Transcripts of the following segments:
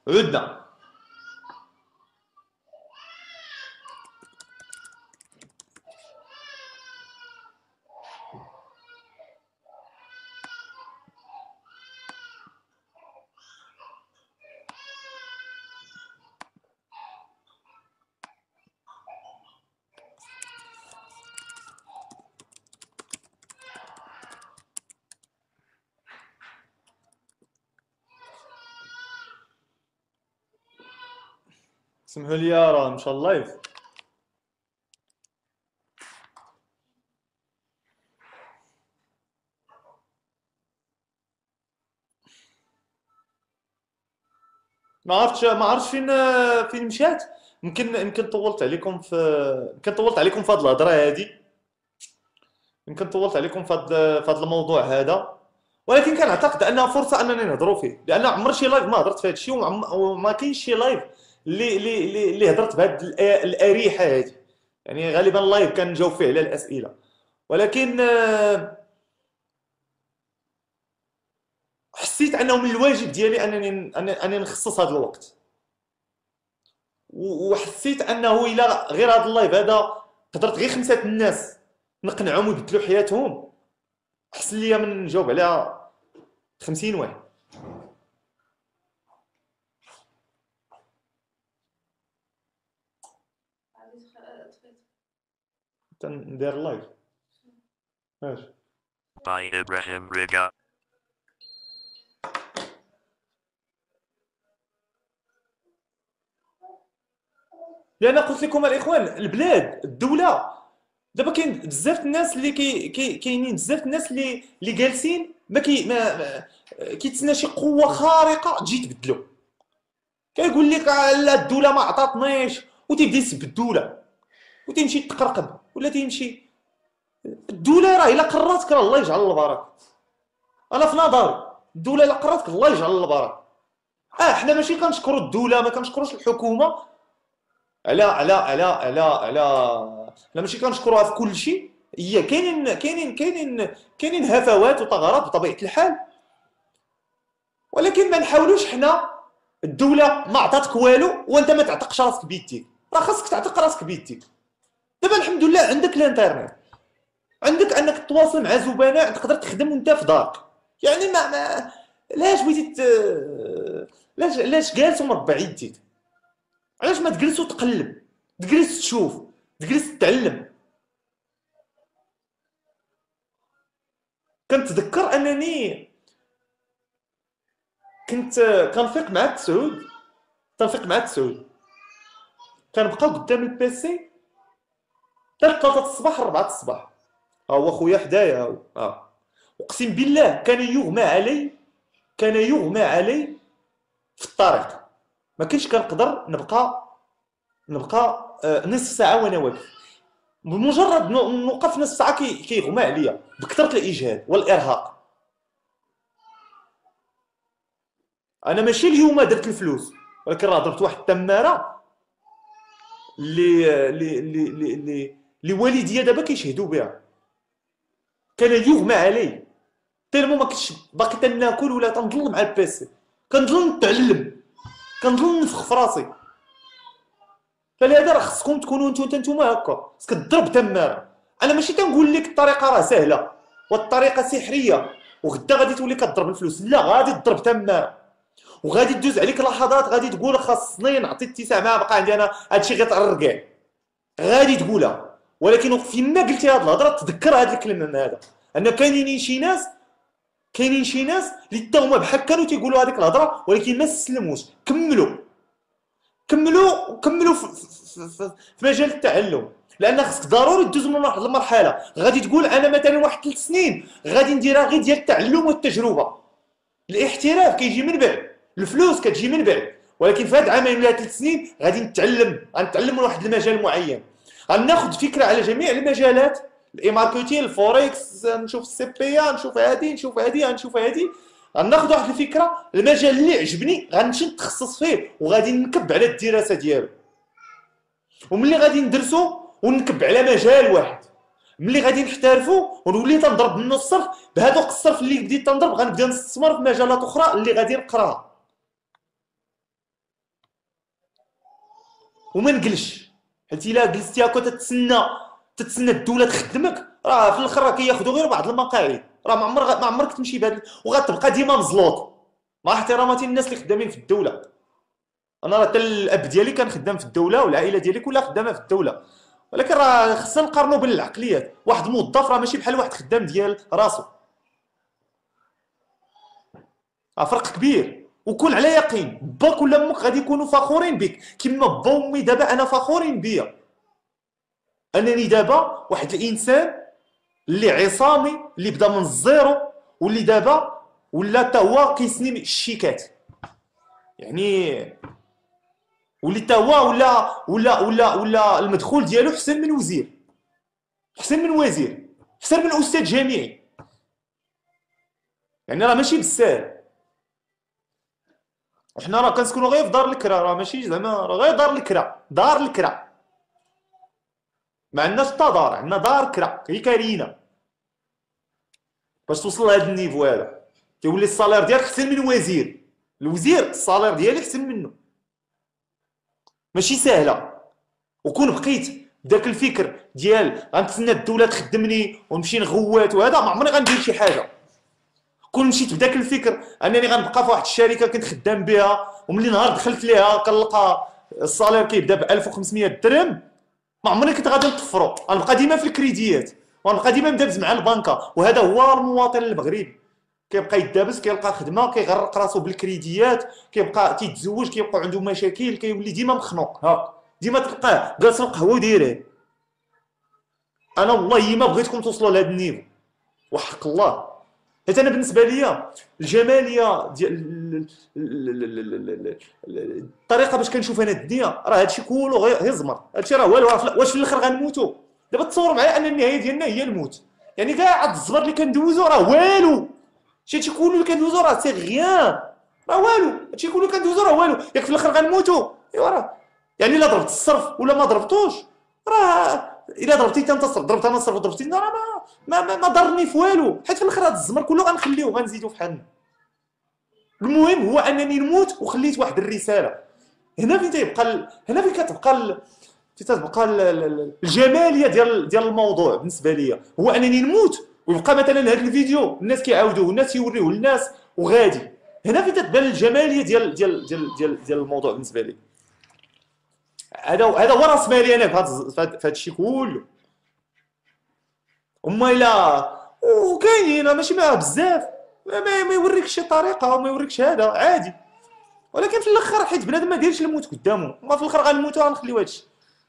عدنا. سمحوا لي راه مشى اللايف. ما عرفتش فين مشات. يمكن طولت عليكم في هاد الهضره هادي. يمكن طولت عليكم في هاد الموضوع هذا، ولكن كنعتقد انها فرصه اننا نهضروا فيه، لان عمر شي لايف ما هضرت في هذا الشيء، وما كاينش شي لايف اللي هضرت بهاد الاريحه هذه. يعني غالبا اللايف كنجاوب فيه على الاسئله، ولكن حسيت انه من الواجب ديالي انني نخصص هذا الوقت، وحسيت انه الا غير هذا اللايف هذا قدرت غير 5 الناس نقنعهم ويبدلوا حياتهم، احسن ليا من نجاوب على 50 واحد. تندير لايف ماشي. by Ibrahim Riga. لان قلت لكم الاخوان، البلاد الدوله دابا كاين بزاف الناس اللي كاينين بزاف الناس اللي جالسين ما كيتسنى شي قوه خارقه تجي تبدلو. كيقول لك لا الدوله ما عطاتنيش، وتيبدا يسب الدوله وتيمشي تقرقب ولا تيمشي. الدوله راه الا قراتك راه الله يجعل البركه. انا في نظري الدوله الا قراتك الله يجعل البركه. حنا ماشي كنشكروا الدوله، ما كنشكروش الحكومه على لا ماشي كنشكروها في كل شيء. هي كاينين هفوات وثغرات بطبيعه الحال، ولكن ما نحاولوش حنا. الدوله ما عطاتك والو وانت ما تعتقش راسك بيديك، راه خاصك تعتق راسك بيديك. دابا الحمد لله عندك الانترنت، عندك انك تتواصل مع زبناء، تقدر تخدم وانت في دارك. يعني علاش بغيتي علاش جالس ومربع يديك؟ علاش ما تجلس وتقلب، تجلس تشوف، تجلس تتعلم؟ كنتذكر انني كنفيق مع التسعود، كنبقى قدام البيسي حتى 3 الصباح 4 الصباح. ها هو خويا حدايا، اقسم بالله كان يغمى علي في الطريق. ما كنتش كنقدر نبقى نصف ساعه وانا واقف. بمجرد نوقف نصف ساعه كيغمى عليا بكثره الاجهاد والارهاق. انا ماشي اليوم درت الفلوس، ولكن راه ضربت واحد التماره اللي والديا دابا كيشهدوا بها. كان يغمى علي تالمو ما كنتش باقي تناكل ولا تنظل مع البيسي، كنظل نتعلم، كنظل نفخ في راسي. فلهذا راه خصكم تكونوا نتوما هكا، خصك تضرب تماره. انا ماشي تنقول لك الطريقه راه سهله والطريقه سحريه وغدا غادي تولي كتضرب الفلوس، لا، غادي تضرب تماره وغادي تدوز عليك لحظات غادي تقول خاصني نعطي اتساع معاه، بقى عندي انا هادشي غير كاع غادي تقولها. ولكن فيما قلتي هاد الهضره تذكر هاد الكلمه من هذا، ان كاينين شي ناس اللي حتى هما بحال كانوا تيقولوا هذيك الهضره، ولكن ما استسلموش، كملوا في مجال التعلم. لان خصك ضروري تدوز من واحد المرحله غادي تقول انا مثلا واحد 3 سنين غادي نديرها غير ديال التعلم والتجربه. الاحتراف كيجي من بعد، الفلوس كتجي من بعد، ولكن في هاد 2 ولا 3 سنين غادي غنتعلم من واحد المجال معين. غناخذ فكره على جميع المجالات، الاي ماركتين، الفوركس، نشوف السي بي ا، نشوف هادي، غناخذ واحد الفكره. المجال اللي عجبني غنمشي نتخصص فيه وغادي نكب على الدراسه ديالو، وملي غادي ندرسو ونكب على مجال واحد. ملي غادي نحترفوا ونولي تنضرب منه الصرف، بهذوك الصرف اللي بديت تنضرب غنبدا نستثمر في مجالات اخرى اللي غادي نقراها وما نقلش. حيت الا جلستي هكا تتسنى الدوله تخدمك، راه في الاخر راه كياخذوا غير بعض المقاعد، راه ما عمرك تمشي بهذا، وغتبقى ديما مزلوط. مع احتراماتي للناس اللي خدامين في الدوله، انا راه حتى الاب ديالي كان خدام في الدوله والعائله ديالي كلها خدامه في الدوله، ولكن راه خصنا نقارنوا بين العقليات. واحد موظف راه ماشي بحال واحد خدام ديال راسو، فرق كبير. وكون على يقين باك ولا امك غادي يكونوا فخورين بك كما با وامي. دابا انا فخورين بيا انني دابا واحد الانسان اللي عصامي، اللي بدا من الزيرو، واللي دابا ولا حتى هو كيسني الشيكات، يعني واللي حتى هو ولا المدخول ديالو احسن من وزير، احسن من وزير، احسن من استاذ جامعي. يعني راه ماشي بالساهل. وحنا راه كنسكنوا غير في دار الكرا، راه ماشي زعما راه غير دار الكرا، دار الكرا. ما عندناش حتى دار، عندنا دار كرا، هي كارينا. باش توصل لهذا النيفو هذا كيولي الصالير ديالك احسن من وزير. الوزير الصالير ديالي احسن منه، ماشي سهله. وكون بقيت داك الفكر ديال غنتسنى الدوله تخدمني ونمشي نغوات وهذا، ما عمري غندير شي حاجه. كون مشيت بداك الفكر انني غنبقى في واحد الشركه كنت خدام بها، وملي نهار دخلت ليها كنلقى الصالير كيبدا ب 1500 درهم، ما عمري كنت غادي نطفرو. غنبقى ديما في الكريديات، وغنبقى ديما مدابز مع البنكه. وهذا هو المواطن المغربي، كيبقى يدابز، كيلقى خدمه، كيغرق راسو بالكريديات، كيبقى كيتزوج، كيبقى عنده مشاكل، كيولي ديما مخنوق. ها ديما تلقاه جالس القهوه ودايره. انا والله ما بغيتكم توصلوا لهذا النيفو، وحق الله. حيت انا بالنسبه ليا الجماليه ديال الطريقه باش كنشوف انا الدنيا، راه هادشي كله غير زمر. هادشي راه والو. واش في الاخر غنموتوا؟ دابا تصوروا معايا ان النهايه ديالنا هي الموت. يعني كاع هاد الزبر اللي كندوزو راه والو. هادشي كله اللي كندوزو راه سي غيان، راه والو. هادشي كله اللي كندوزو راه والو. ياك في الاخر غنموتوا؟ ايوا راه يعني الا ضربت الصرف ولا ما ضربتوش، راه الا ضربتي انت الصرف، ضربت انا الصرف وضربتي انت، راه ما ضرني في والو. حيت في الاخر هذا الزمر كله غنخليوه، غنزيدو في حالنا. المهم هو انني نموت وخليت واحد الرساله. هنا فين تيبقى هنا فين كتبقى تتبقى الجماليه ديال الموضوع بالنسبه لي، هو انني نموت ويبقى مثلا هذا الفيديو الناس كيعاودوه، الناس يوريوه للناس وغادي. هنا فين تتبان الجماليه ديال الموضوع بالنسبه لي. هذا هو راس مالي انا في هذا الشيء كله. وما الا وكاينين ماشي معاه بزاف، ما يوريكش شي طريقه وما يوريكش هذا عادي. ولكن في الاخر حيت بنادم ما دايرش الموت قدامه، ما في الاخر غنموتوا غنخليو هادشي.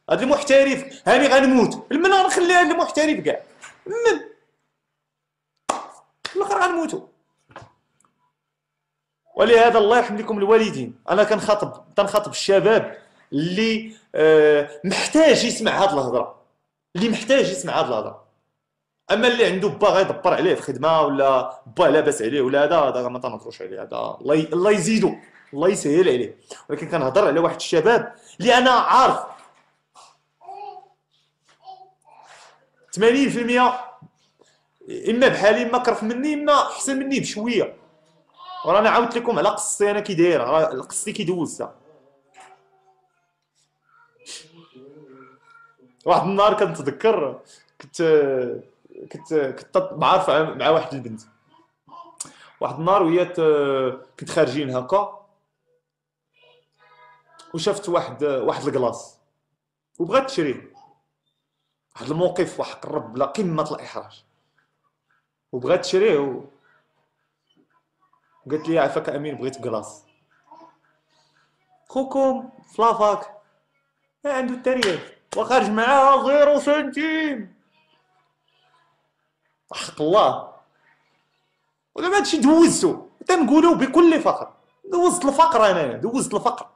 هاد المحترف هاني غنموت، من غنخلي هاد المحترف كاع من في الاخر غنموتوا. ولهذا الله يرحم لكم الوالدين، انا تنخاطب الشباب اللي محتاج يسمع هاد الهضره، اللي محتاج يسمع هاد الهضره. اما اللي عنده با غيدبر عليه في خدمه ولا با لاباس عليه ولا هذا ما تنهضروش عليه. هذا الله يزيدو، الله يسهل عليه. ولكن كنهضر على واحد الشباب اللي انا عارف 80% اما بحالي اما كرف مني اما احسن مني بشويه. ورانا عاودت لكم على قصتي انا كي داير، قصتي كي دوزتها. واحد النهار كنتذكر كنت معارف مع واحد البنت. واحد النهار ويات كنت خارجين هكا وشفت واحد الكلاص وبغات تشريه. واحد الموقف وحق الرب لا قمه الاحراج. وبغات تشريه وقالت لي عافاك امين بغيت كلاص. خوكم في لافاك عنده التاريخ وخارج معاها 0 سنتيم. حق الله. ودابا هادشي دوزتو، تنقولو بكل فخر دوزت الفقر. انا دوزت الفقر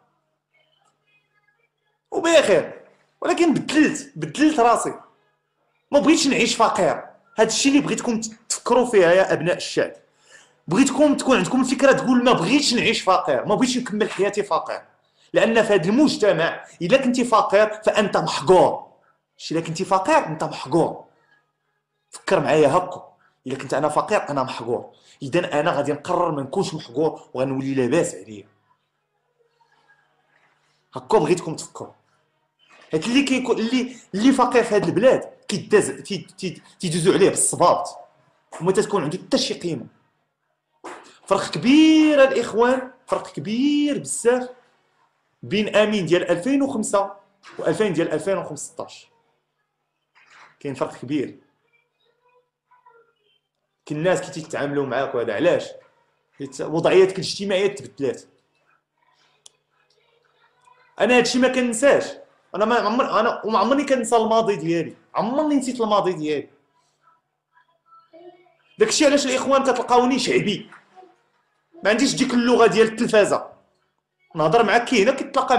وبخير. ولكن بدلت راسي، ما بغيتش نعيش فقير. هادشي اللي بغيتكم تفكروا فيها يا ابناء الشعب. بغيتكم تكون عندكم الفكره تقول ما بغيتش نعيش فقير، ما بغيتش نكمل حياتي فقير. لان في هذا المجتمع الا كنتي فقير فانت محقور. شتي الا كنتي فقير انت محقور. فكر معايا هكا، الا كنت انا فقير انا محقور، اذا انا غادي نقرر ما نكونش محقور وغنولي لاباس عليا. هكا بغيتكم تفكروا. حيت اللي كيكون اللي فقير في هاد البلاد كيداز تيدوزو عليه بالصباط وما تتكون عنده حتى شي قيمه. فرق كبير الاخوان، فرق كبير بزاف بين امين ديال 2005 و2000 ديال 2015. كاين فرق كبير. كاين الناس كي تيتعاملوا معاك وهذا علاش وضعيتك الاجتماعيه تبدلات. انا هادشي ما كنساش، انا ما عمرني كنسى الماضي ديالي، عمرني نسيت الماضي ديالي. داكشي علاش الاخوان كتلقاوني شعبي، ما عنديش ديك اللغه ديال التلفازه. نهضر معاك كي هنا كتلاقى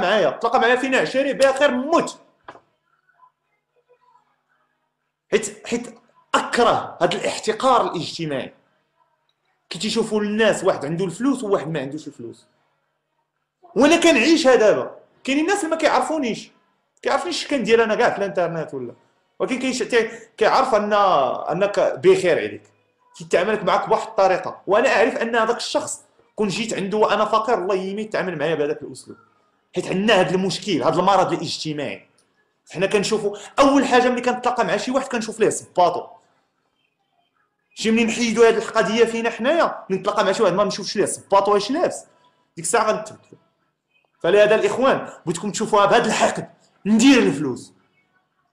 معايا فينا عشري بخير موت. حيت اكره هذا الاحتقار الاجتماعي. كي تيشوفوا الناس واحد عنده الفلوس وواحد ما عندوش الفلوس. وانا كنعيشها دابا. كاينين الناس اللي ما كيعرفونيش كان ديال انا كاع في الانترنت ولا، ولكن كيعرف انك بخير عليك، كيتعاملك معك بواحد الطريقه، وانا اعرف ان هذاك الشخص كون جيت عنده وانا فقير الله يميت يتعامل معايا بهذاك الاسلوب. حيت عندنا هذا المشكل، هذا المرض الاجتماعي. حنا كنشوفوا اول حاجه ملي كنتلاقى مع شي واحد كنشوف ليه صباطو. شي منين نحيدوا هذه القضيه فينا حنايا، نتلاقى مع شي واحد ما نشوفش ليه صباطو واش لابس، ديك الساعه غنتبدلوا. فلهذا الاخوان بغيتكم تشوفوها بهذا الحقد. ندير الفلوس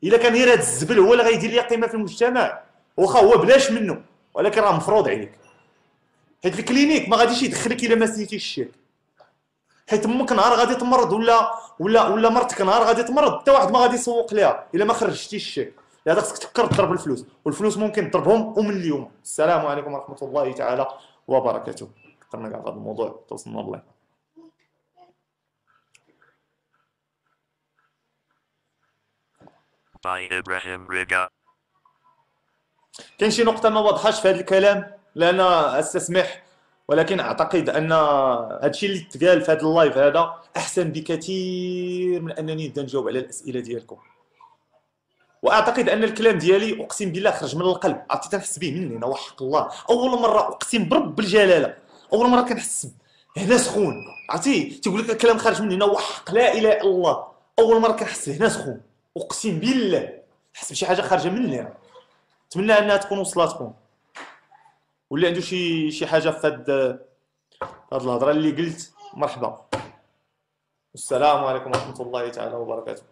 الا كان غير هذا الزبل هو اللي غيدير لي قيمه في المجتمع، واخا هو بلاش منه ولكن راه مفروض عليك. حيت الكلينيك ما غاديش يدخلك الا ما سنيتيش الشيك. حيت امك نهار غادي تمرض ولا مرتك نهار غادي تمرض حتى واحد ما غادي يسوق ليها الا ما خرجتيش الشيك. لهذا خصك تفكر تضرب الفلوس، والفلوس ممكن تضربهم ومن اليوم. السلام عليكم ورحمه الله تعالى وبركاته. فكرنا كاع في هذا الموضوع توصلنا الله. By Ibrahim Riga. كاين شي نقطة ما واضحاش في هذا الكلام لأن أستسمح، ولكن أعتقد أن هادشي اللي تقال في هذا اللايف هذا أحسن بكثير من أنني نبدا نجاوب على الأسئلة ديالكم. وأعتقد أن الكلام ديالي أقسم بالله خرج من القلب، عرفتي تنحس به مني أنا وحق الله. أول مرة أقسم برب الجلالة، أول مرة كنحس هنا سخون، عرفتي تيقول لك الكلام خارج مني أنا وحق لا إله إلا الله. أول مرة كنحس هنا سخون، أقسم بالله نحس بشي حاجة خارجة مني. نتمنى انها تكون وصلاتكم، واللي عنده شي حاجه في هاد الهضره اللي قلت مرحبا. والسلام عليكم ورحمه الله تعالى وبركاته.